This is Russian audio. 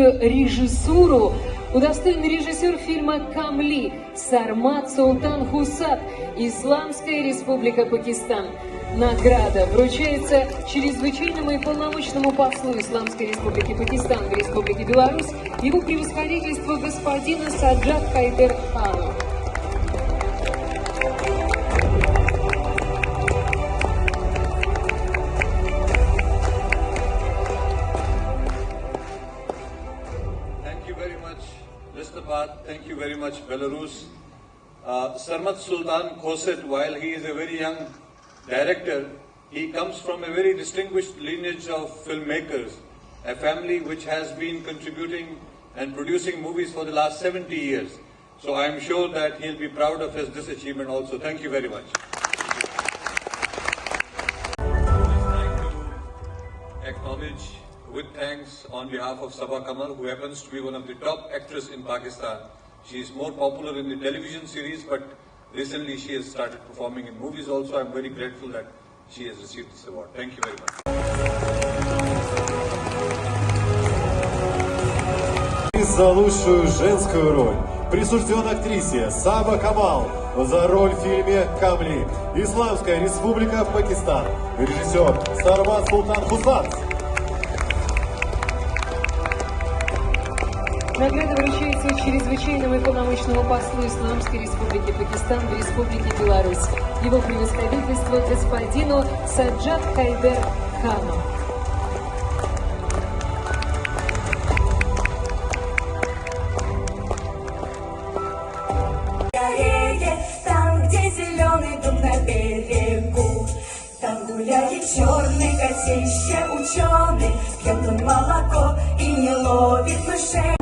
высшую режиссуру удостоен режиссер фильма «Камли» Сармат Султан Хусат, Исламская Республика Пакистан. Награда вручается чрезвычайному и полномочному послу Исламской Республики Пакистан в Республике Беларусь, его превосходительству господину Саджад Хайдер Хану. Thank you very much, Belarus. Sarmat Sultan Khoset, while he is a very young director, he comes from a very distinguished lineage of filmmakers, a family which has been contributing and producing movies for the last 70 years. So I am sure that he'll be proud of this achievement also. Thank you very much. I'd like to acknowledge with thanks on behalf of Sabah Kamal, who happens to be one of the top actresses in Pakistan. She is more popular in the television series, but recently she has started performing in movies also. I'm very grateful that she has received this award. Thank you very much. За лучшую женскую роль присужден актрисе Саба Камал за роль в фильме «Камли», Исламская Республика Пакистан, режиссер Сармат Султан Хусат. Награда вручается чрезвычайному и полномочному послу Исламской Республики Пакистан в Республике Беларусь, его превосходительству господину Саджад Хайдер Хану. Там, где зеленый дуб на берегу, там гуляет черный котище ученый, пьет он молоко и не ловит мышей.